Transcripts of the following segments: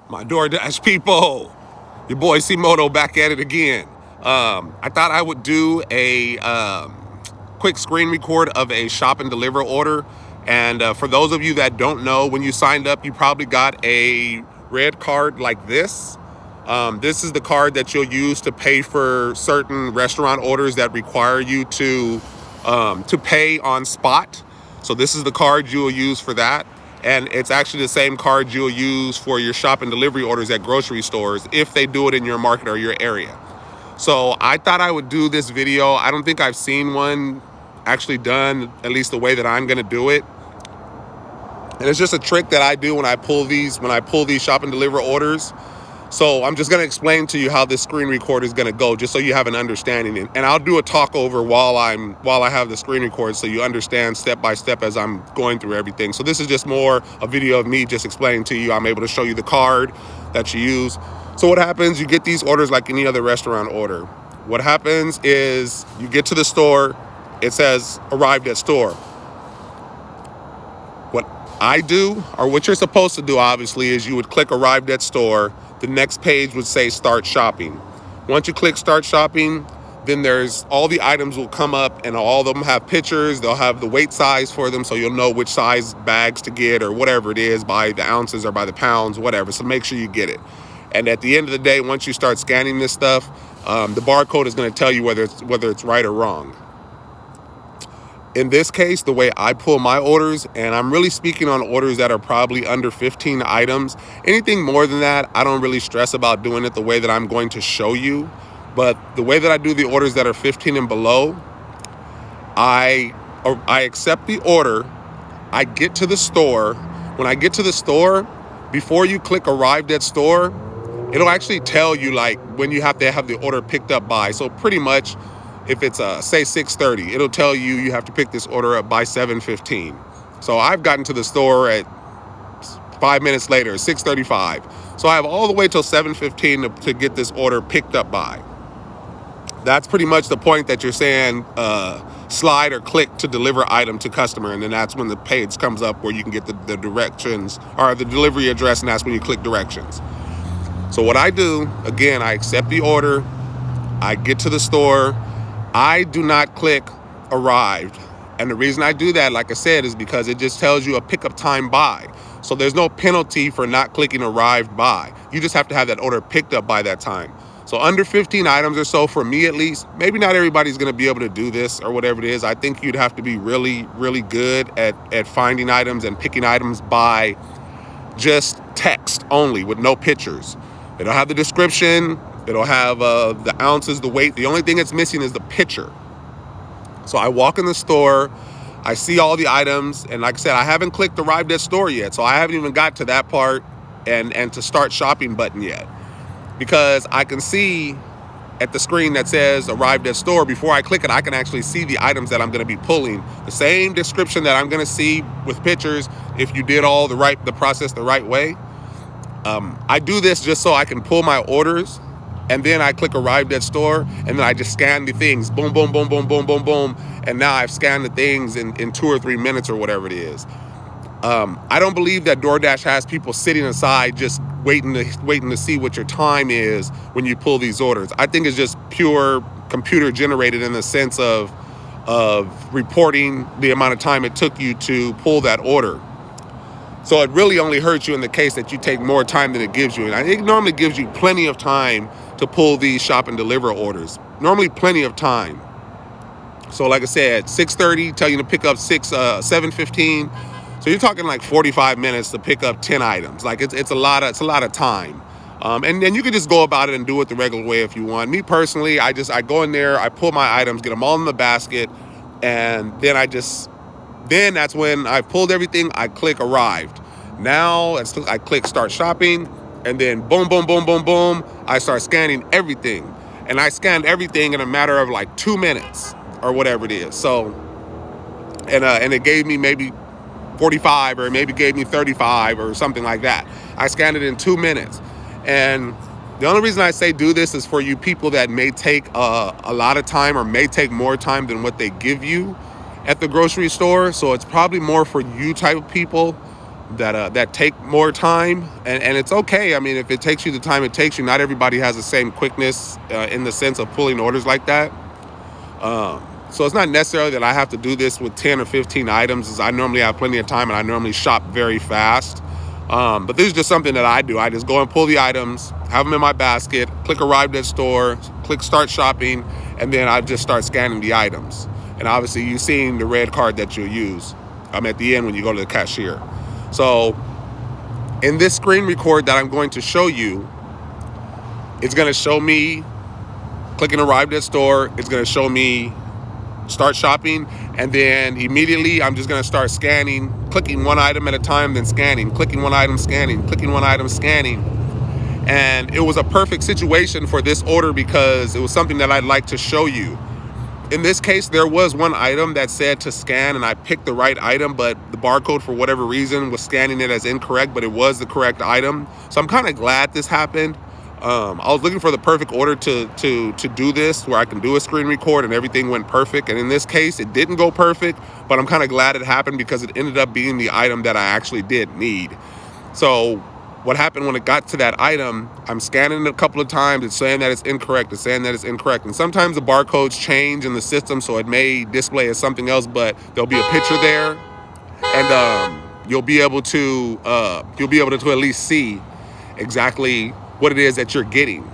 My Doordash people, your boy C-Moto back at it again. I thought I would do a quick screen record of a shop and deliver order. And for those of you that don't know, when you signed up, you probably got a red card like this. This is the card that you'll use to pay for certain restaurant orders that require you to pay on spot. So this is the card you will use for that. And it's actually the same card you'll use for your shop and delivery orders at grocery stores if they do it in your market or your area. So I thought I would do this video. I don't think I've seen one actually done, at least the way that I'm gonna do it. And it's just a trick that I do when I pull these shop and deliver orders. So I'm just gonna explain to you how this screen record is gonna go, just so you have an understanding. And I'll do a talk over while I have the screen record, so you understand step by step as I'm going through everything. So this is just more a video of me just explaining to you. I'm able to show you the card that you use. So what happens, you get these orders like any other restaurant order. What happens is you get to the store, it says arrived at store. What I do, or what you're supposed to do obviously, is you would click arrived at store. The next page would say start shopping. Once you click start shopping, then there's all the items will come up, and all of them have pictures. They'll have the weight size for them, so you'll know which size bags to get or whatever it is, by the ounces or by the pounds, whatever. So make sure you get it. And at the end of the day, once you start scanning this stuff, the barcode is going to tell you whether it's right or wrong. In this case, the way I pull my orders, and I'm really speaking on orders that are probably under 15 items. Anything more than that, I don't really stress about doing it the way that I'm going to show you. But the way that I do the orders that are 15 and below, I accept the order. I get to the store. When I get to the store, before you click arrived at store, it'll actually tell you like when you have to have the order picked up by. So pretty much, if it's say 6:30, it'll tell you have to pick this order up by 7:15. So I've gotten to the store at 5 minutes later, 6:35. So I have all the way till 7:15 to get this order picked up by. That's pretty much the point that you're saying slide or click to deliver item to customer, and then that's when the page comes up where you can get the directions or the delivery address, and that's when you click directions. So what I do, again, I accept the order, I get to the store, I do not click arrived. And the reason I do that, like I said, is because it just tells you a pickup time by. So there's no penalty for not clicking arrived by. You just have to have that order picked up by that time. So under 15 items or so, for me at least, maybe not everybody's gonna be able to do this or whatever it is. I think you'd have to be really, really good at finding items and picking items by just text only with no pictures. It'll have the description, it'll have the ounces, the weight. The only thing that's missing is the picture. So I walk in the store, I see all the items, and like I said, I haven't clicked arrived at store yet, so I haven't even got to that part and to start shopping button yet. Because I can see at the screen that says arrived at store, before I click it, I can actually see the items that I'm gonna be pulling. The same description that I'm gonna see with pictures if you did all the process the right way. I do this just so I can pull my orders, and then I click arrived at store, and then I just scan the things, boom, boom, boom, boom, boom, boom, boom, and now I've scanned the things in 2 or 3 minutes or whatever it is. I don't believe that DoorDash has people sitting aside just waiting to see what your time is when you pull these orders. I think it's just pure computer generated in the sense of reporting the amount of time it took you to pull that order. So it really only hurts you in the case that you take more time than it gives you. And it normally gives you plenty of time to pull these shop and deliver orders. Normally plenty of time. So like I said, 6:30, tell you to pick up 7:15. So you're talking like 45 minutes to pick up 10 items. Like it's a lot of time. And then you can just go about it and do it the regular way if you want. Me personally, I go in there, I pull my items, get them all in the basket, and then then that's when I've pulled everything, I click arrived. Now I click start shopping, and then boom, boom, boom, boom, boom, I start scanning everything. And I scanned everything in a matter of like 2 minutes or whatever it is. So, and it gave me maybe 45 or maybe gave me 35 or something like that. I scanned it in 2 minutes. And the only reason I say do this is for you people that may take a lot of time or may take more time than what they give you at the grocery store. So it's probably more for you type of people that take more time, and it's okay. I mean, if it takes you the time it takes you, not everybody has the same quickness in the sense of pulling orders like that. So it's not necessarily that I have to do this with 10 or 15 items, as I normally have plenty of time and I normally shop very fast. But this is just something that I do. I just go and pull the items, have them in my basket, click arrived at store, click start shopping, and then I just start scanning the items. And obviously you've seen the red card that you'll use at the end when you go to the cashier. So in this screen record that I'm going to show you, it's going to show me clicking arrived at store. It's going to show me start shopping, and then immediately I'm just going to start scanning, clicking one item at a time, then scanning, clicking one item, scanning, clicking one item, scanning. And it was a perfect situation for this order because it was something that I'd like to show you. In this case, there was one item that said to scan, and I picked the right item, but the barcode, for whatever reason, was scanning it as incorrect, but it was the correct item. So I'm kind of glad this happened. I was looking for the perfect order to do this, where I can do a screen record and everything went perfect. And in this case, it didn't go perfect, but I'm kind of glad it happened because it ended up being the item that I actually did need. So what happened when it got to that item, I'm scanning it a couple of times. It's saying that it's incorrect. It's saying that it's incorrect. And sometimes the barcodes change in the system, so it may display as something else, but there'll be a picture there, and you'll be able to at least see exactly what it is that you're getting.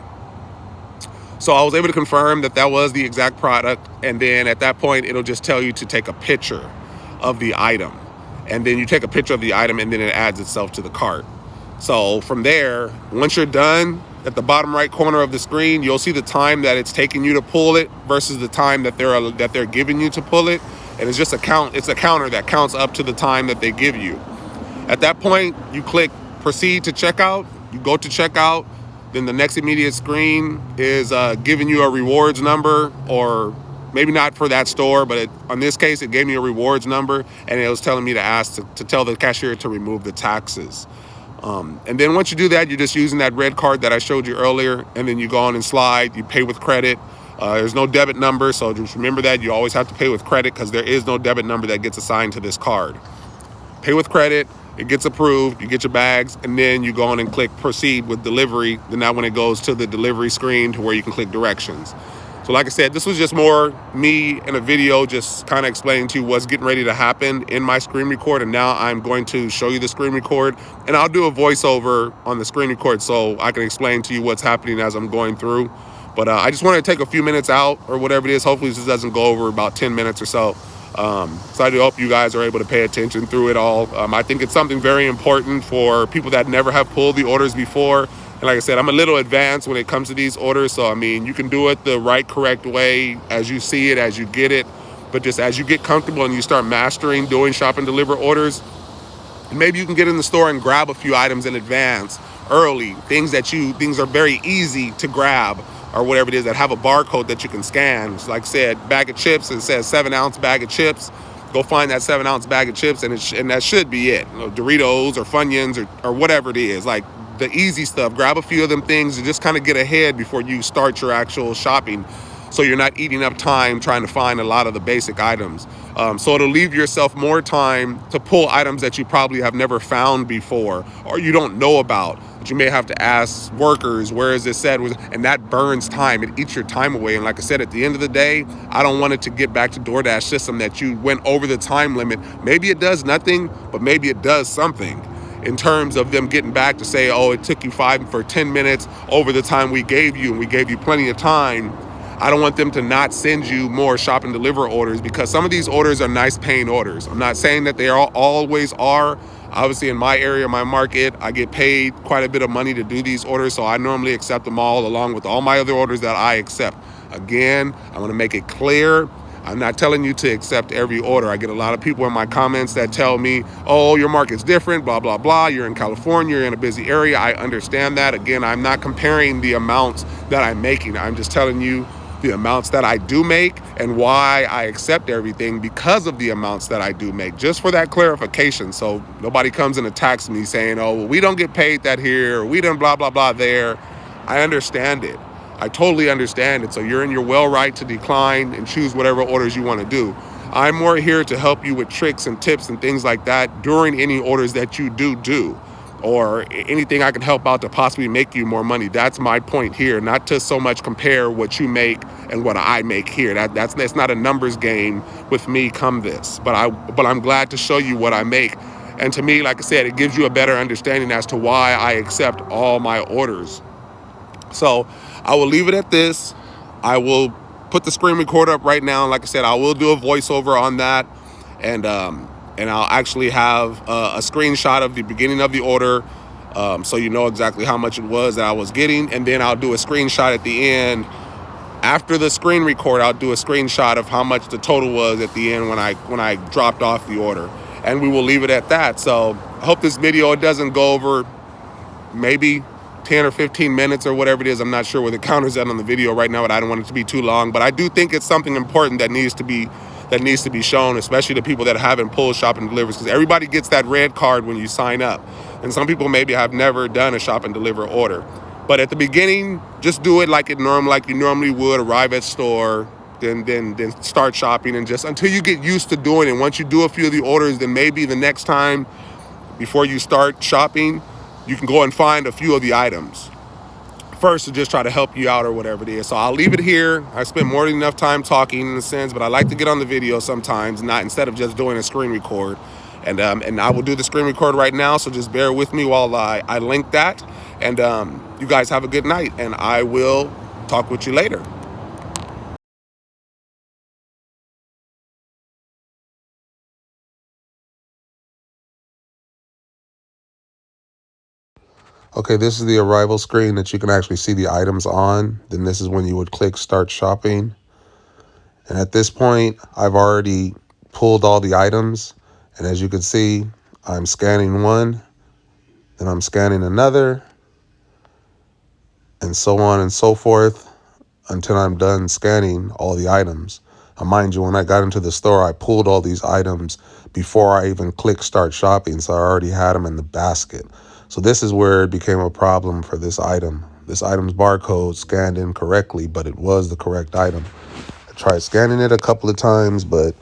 So I was able to confirm that that was the exact product, and then at that point it'll just tell you to take a picture of the item, and then you take a picture of the item and then it adds itself to the cart. So from there, once you're done, at the bottom right corner of the screen, you'll see the time that it's taking you to pull it versus the time that they're giving you to pull it, and it's just a counter that counts up to the time that they give you. At that point, you click proceed to checkout. You go to checkout, then the next immediate screen is giving you a rewards number, or maybe not for that store, but on this case, it gave me a rewards number, and it was telling me to tell the cashier to remove the taxes. And then once you do that, you're just using that red card that I showed you earlier, and then you go on and slide, you pay with credit. There's no debit number, so just remember that you always have to pay with credit because there is no debit number that gets assigned to this card. Pay with credit. It gets approved, you get your bags, and then you go on and click proceed with delivery. Then that when it goes to the delivery screen to where you can click directions. So like I said, this was just more me in a video just kind of explaining to you what's getting ready to happen in my screen record. And now I'm going to show you the screen record, and I'll do a voiceover on the screen record so I can explain to you what's happening as I'm going through. But I just want to take a few minutes out or whatever it is. Hopefully this doesn't go over about 10 minutes or so. So I do hope you guys are able to pay attention through it all. I think it's something very important for people that never have pulled the orders before. And like I said, I'm a little advanced when it comes to these orders. So, I mean, you can do it the right, correct way as you see it, as you get it. But just as you get comfortable and you start mastering doing shop and deliver orders, maybe you can get in the store and grab a few items in advance early. Things are very easy to grab, or whatever it is, that have a barcode that you can scan. So like I said, bag of chips, it says 7-ounce bag of chips. Go find that 7-ounce bag of chips, and that should be it. You know, Doritos or Funyuns or whatever it is, like the easy stuff. Grab a few of them things and just kind of get ahead before you start your actual shopping, so you're not eating up time trying to find a lot of the basic items. So it'll leave yourself more time to pull items that you probably have never found before or you don't know about, that you may have to ask workers, where is this at? And that burns time. It eats your time away. And like I said, at the end of the day, I don't want it to get back to Doordash system that you went over the time limit. Maybe it does nothing, but maybe it does something in terms of them getting back to say, oh, it took you 5 or 10 minutes over the time we gave you, and we gave you plenty of time. I don't want them to not send you more shop and deliver orders, because some of these orders are nice paying orders. I'm not saying that they always are. Obviously, in my area, my market, I get paid quite a bit of money to do these orders, so I normally accept them all along with all my other orders that I accept. Again, I want to make it clear, I'm not telling you to accept every order. I get a lot of people in my comments that tell me, oh, your market's different, blah, blah, blah. You're in California, you're in a busy area. I understand that. Again, I'm not comparing the amounts that I'm making. I'm just telling you the amounts that I do make and why I accept everything because of the amounts that I do make, just for that clarification. So nobody comes and attacks me saying, oh, well, we don't get paid that here, or we don't blah, blah, blah there. I understand it. I totally understand it. So you're in your well right to decline and choose whatever orders you want to do. I'm more here to help you with tricks and tips and things like that during any orders that you do, or anything I can help out to possibly make you more money. That's my point here, not to so much compare what you make and what I make here. That's not a numbers game with me come this, but I'm glad to show you what I make. And to me, like I said, it gives you a better understanding as to why I accept all my orders. So I will leave it at this. I will put the screen recorder up right now. Like I said, I will do a voiceover on that, and I'll actually have a screenshot of the beginning of the order, so you know exactly how much it was that I was getting, and then I'll do a screenshot at the end. After the screen record, I'll do a screenshot of how much the total was at the end when I dropped off the order, and we will leave it at that. So I hope this video doesn't go over maybe 10 or 15 minutes or whatever it is. I'm not sure where the counter's at on the video right now, but I don't want it to be too long. But I do think it's something important that needs to be shown, especially to people that haven't pulled shop and delivers, because everybody gets that red card when you sign up. And some people maybe have never done a shop and deliver order. But at the beginning, just do it like you normally would, arrive at store, then start shopping, and just until you get used to doing it. Once you do a few of the orders, then maybe the next time before you start shopping, you can go and find a few of the items first to just try to help you out or whatever it is. So I'll leave it here. I spent more than enough time talking in a sense, but I like to get on the video sometimes, not instead of just doing a screen record. And I will do the screen record right now, so just bear with me while I link that. And you guys have a good night, and I will talk with you later. Okay, this is the arrival screen that you can actually see the items on. Then this is when you would click start shopping. And at this point, I've already pulled all the items. And as you can see, I'm scanning one, then I'm scanning another, and so on and so forth until I'm done scanning all the items. Now, mind you, when I got into the store, I pulled all these items before I even clicked start shopping, so I already had them in the basket. So this is where it became a problem for this item. This item's barcode scanned incorrectly, but it was the correct item. I tried scanning it a couple of times, but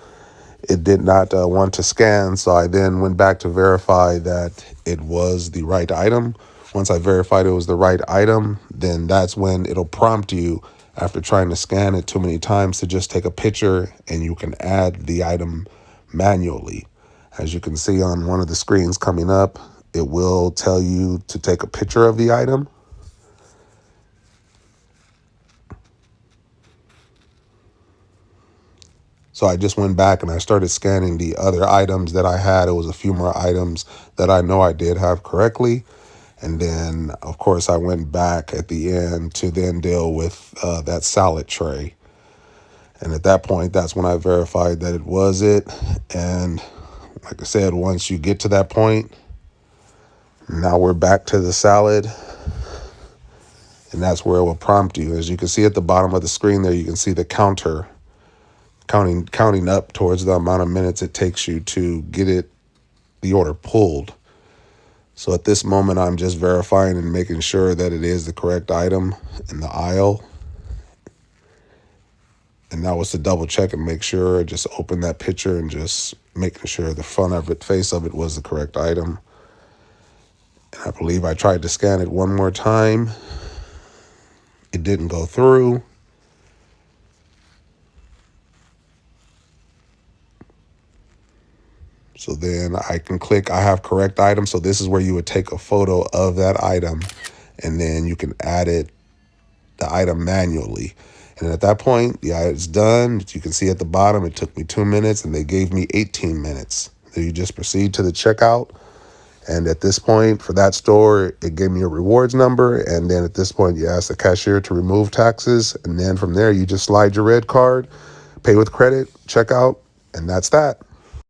it did not want to scan, so I then went back to verify that it was the right item. Once I verified it was the right item, then that's when it'll prompt you after trying to scan it too many times to just take a picture, and you can add the item manually. As you can see on one of the screens coming up, it will tell you to take a picture of the item. So I just went back and I started scanning the other items that I had. It was a few more items that I know I did have correctly. And then, of course, I went back at the end to then deal with that salad tray. And at that point, that's when I verified that it was it. And like I said, once you get to that point, now we're back to the salad. And that's where it will prompt you. As you can see at the bottom of the screen there, you can see the counter counting up towards the amount of minutes it takes you to get the order pulled. So at this moment, I'm just verifying and making sure that it is the correct item in the aisle. And that was to double check and make sure, just open that picture and just making sure the front of it, face of it was the correct item. And I believe I tried to scan it one more time. It didn't go through. So then I can click, I have correct item. So this is where you would take a photo of that item, and then you can add the item manually. And at that point, yeah, it's done. You can see at the bottom, it took me 2 minutes and they gave me 18 minutes. Then you just proceed to the checkout. And at this point, for that store, it gave me a rewards number. And then at this point, you ask the cashier to remove taxes. And then from there, you just slide your red card, pay with credit, checkout, and that's that.